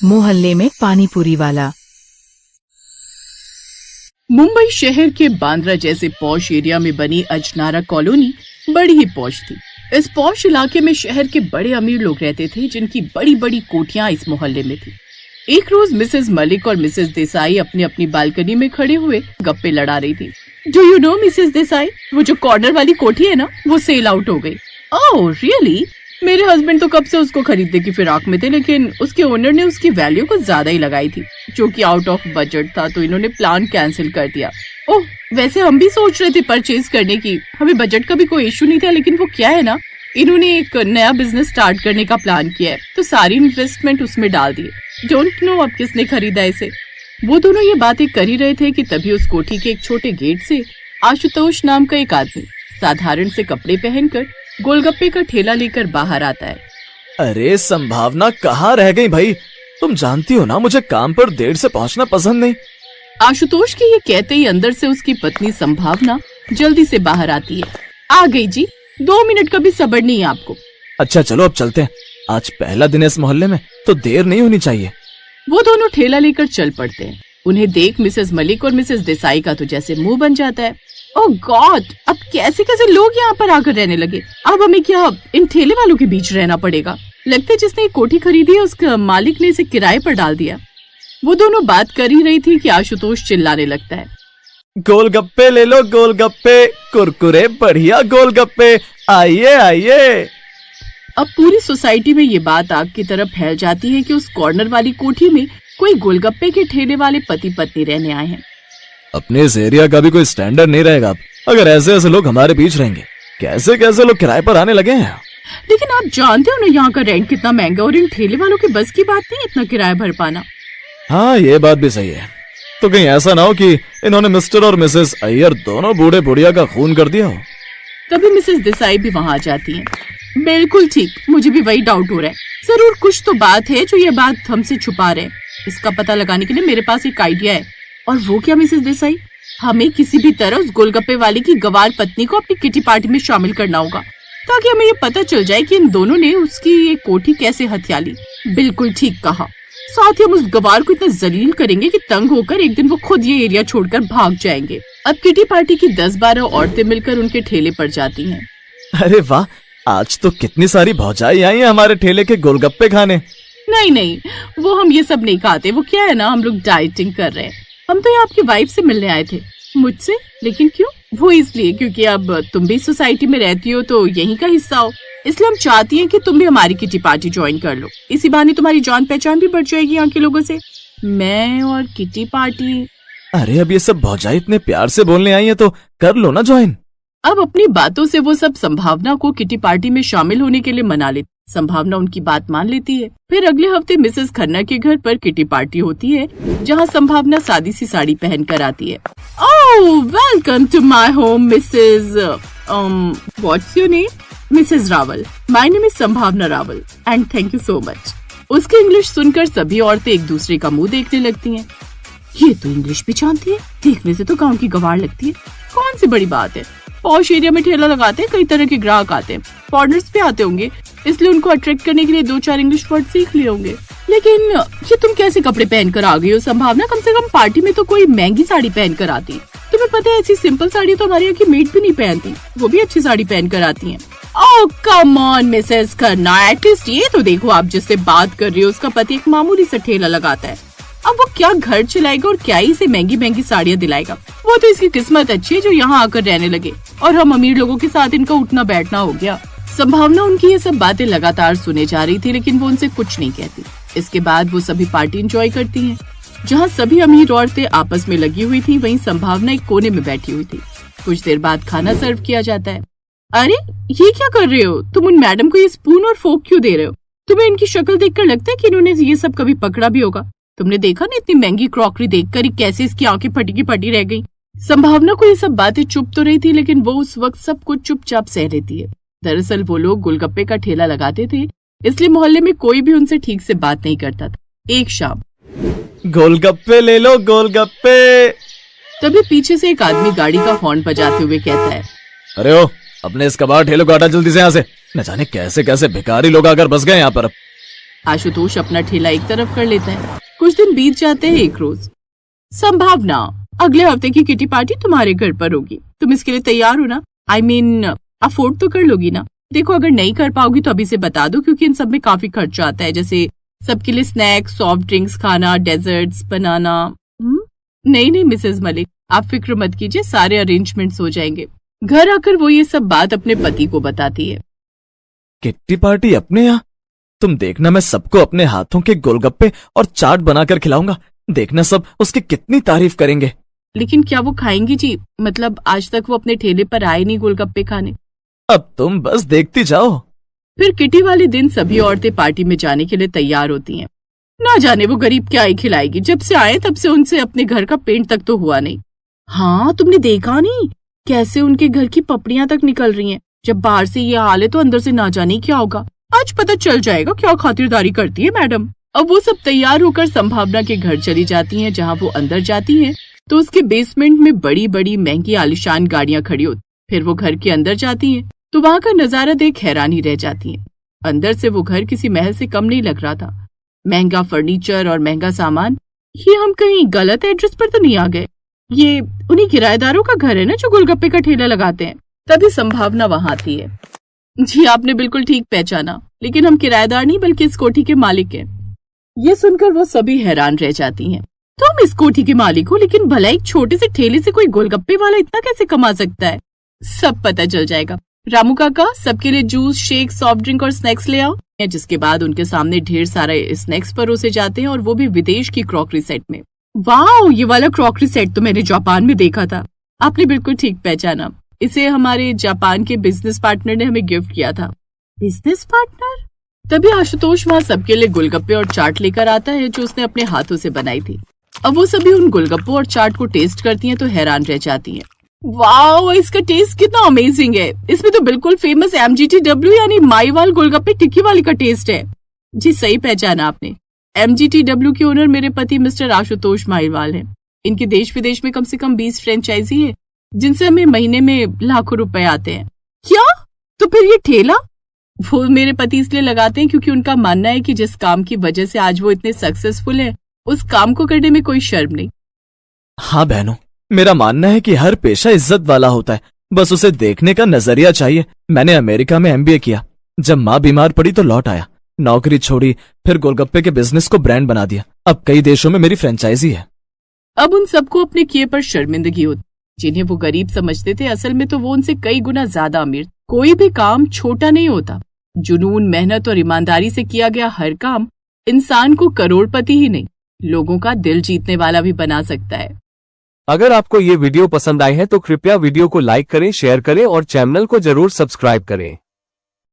मोहल्ले में पानी पूरी वाला। मुंबई शहर के बांद्रा जैसे पॉश एरिया में बनी अजनारा कॉलोनी बड़ी ही पॉश थी। इस पॉश इलाके में शहर के बड़े अमीर लोग रहते थे, जिनकी बड़ी बड़ी कोठियां इस मोहल्ले में थी। एक रोज मिसेस मलिक और मिसेस देसाई अपनी अपनी बालकनी में खड़े हुए गप्पे लड़ा रही थी। Do you know Mrs Desai, वो जो कॉर्नर वाली कोठी है ना, वो सेल आउट हो गई। Oh really? मेरे हस्बैंड तो कब से उसको खरीदने की फिराक में थे, लेकिन उसके ओनर ने उसकी वैल्यू कुछ ज्यादा ही लगाई थी, जो कि आउट ऑफ बजट था, तो इन्होंने प्लान कैंसिल कर दिया। ओह, वैसे हम भी सोच रहे थे परचेज करने की, हमें बजट का भी कोई इशू नहीं था, लेकिन वो क्या है ना, इन्होंने एक नया बिजनेस स्टार्ट करने का प्लान किया है, तो सारी इन्वेस्टमेंट उसमें डाल दिए। डोंट नो अब किसने खरीदा इसे। वो दोनों ये बातें कर ही रहे थे कि तभी उस कोठी के एक छोटे गेट से आशुतोष नाम का एक आदमी साधारण से कपड़े पहनकर गोलगप्पे का ठेला लेकर बाहर आता है। अरे संभावना कहाँ रह गई भाई? तुम जानती हो ना, मुझे काम पर देर से पहुंचना पसंद नहीं। आशुतोष के ये कहते ही अंदर से उसकी पत्नी संभावना जल्दी से बाहर आती है। आ गई जी, 2 मिनट का भी सब्र नहीं है आपको। अच्छा चलो अब चलते हैं, आज पहला दिन है इस मोहल्ले में, तो देर नहीं होनी चाहिए। वो दोनों ठेला लेकर चल पड़ते हैं। उन्हें देख मिसेस मलिक और मिसेस देसाई का तो जैसे मुंह बन जाता है। ओह गॉड, अब कैसे कैसे लोग यहाँ पर आकर रहने लगे। अब हमें क्या इन ठेले वालों के बीच रहना पड़ेगा? लगता है जिसने कोठी खरीदी है उसका मालिक ने इसे किराए पर डाल दिया। वो दोनों बात कर ही रही थी कि आशुतोष चिल्लाने लगता है, गोलगप्पे ले लो, गोलगप्पे, कुरकुरे बढ़िया गोलगप्पे, आइए आइए। अब पूरी सोसाइटी में ये बात आग की तरफ फैल जाती है कि उस कॉर्नर वाली कोठी में कोई गोलगप्पे के ठेले वाले पति पत्नी रहने आए हैं। अपने इस एरिया का भी कोई स्टैंडर्ड नहीं रहेगा अब, अगर ऐसे ऐसे लोग हमारे बीच रहेंगे। कैसे कैसे लोग किराए पर आने लगे हैं। लेकिन आप जानते हो ना यहाँ का रेंट कितना महंगा, और इन ठेले वालों के बस की बात नहीं इतना किराया भर पाना। हाँ ये बात भी सही है। तो कहीं ऐसा ना हो कि इन्होंने मिस्टर और मिसेस अय्यर दोनों बूढ़े बुढ़िया का खून कर दिया हो। तभी मिसेस देसाई भी वहाँ आ जाती हैं। बिल्कुल ठीक, मुझे भी वही डाउट हो रहा है। जरूर कुछ तो बात है जो ये बात हमसे छुपा रहे हैं। इसका पता लगाने के लिए मेरे पास एक आइडिया है। और वो क्या मिसेस देसाई? हमें किसी भी तरह उस गोलगप्पे वाले की गवार पत्नी को अपनी किटी पार्टी में शामिल करना होगा, ताकि हमें ये पता चल जाए कि इन दोनों ने उसकी ये कोठी कैसे हथिया ली। बिल्कुल ठीक कहा। साथ ही हम उस गवार को इतना जलील करेंगे कि तंग होकर एक दिन वो खुद ये एरिया छोड़कर भाग जाएंगे। अब किटी पार्टी की 10-12 औरतें मिलकर उनके ठेले पर जाती हैं। अरे वाह, आज तो कितनी सारी भौजाई आई हैं हमारे ठेले के गोलगप्पे खाने। नहीं, वो हम ये सब नहीं खाते। वो क्या है ना, हम लोग डाइटिंग कर रहे हैं। हम तो यहाँ आपकी वाइफ से मिलने आए थे। मुझसे? लेकिन क्यों? वो इसलिए क्योंकि अब तुम भी सोसाइटी में रहती हो तो यहीं का हिस्सा हो, इसलिए हम चाहती हैं कि तुम भी हमारी किटी पार्टी ज्वाइन कर लो। इसी बहाने तुम्हारी जान पहचान भी बढ़ जाएगी यहाँ के लोगों से। मैं और किटी पार्टी? अरे अब ये सब भौजाई इतने प्यार से बोलने आई है तो कर लो ना ज्वाइन। अब अपनी बातों से वो सब संभावना को किटी पार्टी में शामिल होने के लिए मना लेती। संभावना उनकी बात मान लेती है। फिर अगले हफ्ते मिसेस खन्ना के घर पर किटी पार्टी होती है, जहाँ संभावना सादी सी साड़ी पहनकर आती है। Oh welcome to my home Mrs what's your name? Mrs Rawal. My name is Sambhavna Rawal and thank you so much. उसकी इंग्लिश सुनकर सभी औरतें एक दूसरे का मुंह देखने लगती हैं। ये तो इंग्लिश भी जानती है, देखने से तो गाँव की गवार लगती है। कौन सी बड़ी बात है, पॉश एरिया में ठेला लगाते हैं, कई तरह के ग्राहक आते हैं, फॉरेनर्स भी आते होंगे, इसलिए उनको अट्रैक्ट करने के लिए 2-4 इंग्लिश वर्ड सीख लिए होंगे। लेकिन ये तुम कैसे कपड़े पहनकर आ गई हो संभावना? कम से कम पार्टी में तो कोई महंगी साड़ी पहनकर आती। तुम्हें पता है ऐसी सिंपल साड़ी तो हमारे यहाँ की मेड भी नहीं पहनती, वो भी अच्छी साड़ी पहनकर आती हैं। Oh come on Mrs Khanna, at least ये तो देखो, आप जिससे बात कर रही हो उसका पति एक मामूली सा ठेला लगाता है। अब वो क्या घर चलाएगा और क्या ही इसे महंगी महंगी साड़ियाँ दिलाएगा। वो तो इसकी किस्मत अच्छी है जो यहाँ आकर रहने लगे, और हम अमीर लोगों के साथ इनका उठना बैठना हो गया। संभावना उनकी ये सब बातें लगातार सुने जा रही थी, लेकिन वो उनसे कुछ नहीं कहती। इसके बाद वो सभी पार्टी एंजॉय करती हैं। जहाँ सभी अमीर औरतें आपस में लगी हुई थी, वहीं संभावना एक कोने में बैठी हुई थी। कुछ देर बाद खाना सर्व किया जाता है। अरे ये क्या कर रहे हो तुम? उन मैडम को ये स्पून और फोक क्यों दे रहे हो? तुम्हें इनकी शक्ल देखकर लगता है कि इन्होंने ये सब कभी पकड़ा भी होगा। तुमने देखा ना इतनी महंगी क्रॉकरी देखकर ही कैसे इसकी आंखें फटी की फटी रह गई। संभावना को ये सब बातें चुप तो रही थी, लेकिन वो उस वक्त सब कुछ चुपचाप सह लेती है। दरअसल वो लोग गोलगप्पे का ठेला लगाते थे, इसलिए मोहल्ले में कोई भी उनसे ठीक से बात नहीं करता था। एक शाम, गोलगप्पे ले लो गोलगप्पे। तभी पीछे से एक आदमी गाड़ी का हॉर्न बजाते हुए कहता है, अरे ओ, अपने इस कबाड़ ठेले को हटा जल्दी से यहाँ से। न जाने कैसे कैसे भिखारी लोग आकर बस गए यहाँ पर। आशुतोष अपना ठेला एक तरफ कर लेता है। कुछ दिन बीत जाते हैं। एक रोज, संभावना, अगले हफ्ते की किटी पार्टी तुम्हारे घर पर होगी, तुम इसके लिए तैयार हो ना? I mean, अफोर्ड तो कर लोगी ना? देखो, अगर नहीं कर पाओगी तो अभी से बता दो, क्योंकि इन सब में काफी खर्चा आता है, जैसे सबके लिए स्नैक्स, सॉफ्ट ड्रिंक्स खाना, डेजर्ट्स बनाना। नहीं मिसेस मलिक, आप फिक्र मत कीजिए, सारे अरेंजमेंट्स हो जाएंगे। घर आकर वो ये सब बात अपने पति को बताती है। किट्टी पार्टी अपने यहाँ? तुम देखना, मैं सबको अपने हाथों के गोलगप्पे और चाट बनाकर खिलाऊंगा। देखना सब उसकी कितनी तारीफ करेंगे। लेकिन क्या वो खाएंगी जी? मतलब आज तक वो अपने ठेले पर आए नहीं गोलगप्पे खाने। अब तुम बस देखती जाओ। फिर किटी वाले दिन सभी औरतें पार्टी में जाने के लिए तैयार होती हैं। ना जाने वो गरीब क्या ही खिलाएगी, जब से आए तब से उनसे अपने घर का पेंट तक तो हुआ नहीं। हाँ, तुमने देखा नहीं कैसे उनके घर की पपड़ियां तक निकल रही हैं? जब बाहर से ये हाल है तो अंदर से ना जाने क्या होगा। आज पता चल जाएगा क्या खातिरदारी करती है मैडम। अब वो सब तैयार होकर संभावना के घर चली जाती हैं। जहाँ वो अंदर जाती हैं तो उसके बेसमेंट में बड़ी बड़ी महंगी आलिशान गाड़ियां खड़ी होती। फिर वो घर के अंदर जाती हैं तो वहाँ का नजारा देख हैरानी रह जाती है। अंदर से वो घर किसी महल से कम नहीं लग रहा था। महंगा फर्नीचर और महंगा सामान। ये हम कहीं गलत एड्रेस पर तो नहीं आ गए? ये उन्हीं किराएदारों का घर है ना जो गोलगप्पे का ठेला लगाते हैं? तभी संभावना वहाँ आती है। जी, आपने बिल्कुल ठीक पहचाना, लेकिन हम किराएदार नहीं बल्कि इस कोठी के मालिक हैं। ये सुनकर वो सभी हैरान रह जाती हैं। तुम इस कोठी के मालिक हो, लेकिन भला एक छोटे से ठेले से कोई गोलगप्पे वाला इतना कैसे कमा सकता है? सब पता चल जाएगा। रामू काका, सबके लिए जूस, शेक, सॉफ्ट ड्रिंक और स्नैक्स ले आओ। जिसके बाद उनके सामने ढेर सारे स्नैक्स परोसे जाते हैं, और वो भी विदेश की क्रॉकरी सेट में। वाह, ये वाला क्रॉकरी सेट तो मैंने जापान में देखा था। आपने बिल्कुल ठीक पहचाना, इसे हमारे जापान के बिजनेस पार्टनर ने हमें गिफ्ट किया था। Business partner? तभी आशुतोष वहाँ सबके लिए गोलगप्पे और चाट लेकर आता है जो उसने अपने हाथों से बनाई थी। अब वो सभी उन गोलगप्पों और चाट को टेस्ट करती हैं तो हैरान रह जाती हैं। वाओ, इसका टेस्ट कितना अमेजिंग है। इसमें तो बिल्कुल फेमस MGTW यानी माईवाल गोलगप्पे टिक्की वाली का टेस्ट है। जी, सही पहचाना आपने। MGTW के ओनर मेरे पति मिस्टर आशुतोष माईवाल हैं। इनकी देश विदेश में कम से कम 20 फ्रेंचाइजी है, जिनसे हमें महीने में लाखों रुपए आते हैं। क्या? तो फिर ये ठेला वो मेरे पति इसलिए लगाते हैं क्योंकि उनका मानना है कि जिस काम की वजह से आज वो इतने सक्सेसफुल है, उस काम को करने में कोई शर्म नहीं। हाँ बहनों, मेरा मानना है कि हर पेशा इज्जत वाला होता है, बस उसे देखने का नजरिया चाहिए। मैंने अमेरिका में MBA किया, जब माँ बीमार पड़ी तो लौट आया, नौकरी छोड़ी, फिर गोलगप्पे के बिजनेस को ब्रांड बना दिया। अब कई देशों में मेरी फ्रेंचाइजी है। अब उन सबको अपने किए पर शर्मिंदगी होती। जिन्हें वो गरीब समझते थे, असल में तो वो उनसे कई गुना ज्यादा अमीर। कोई भी काम छोटा नहीं होता। जुनून, मेहनत और ईमानदारी से किया गया हर काम इंसान को करोड़पति ही नहीं, लोगों का दिल जीतने वाला भी बना सकता है। अगर आपको ये वीडियो पसंद आई है तो कृपया वीडियो को लाइक करें, शेयर करें और चैनल को जरूर सब्सक्राइब करें।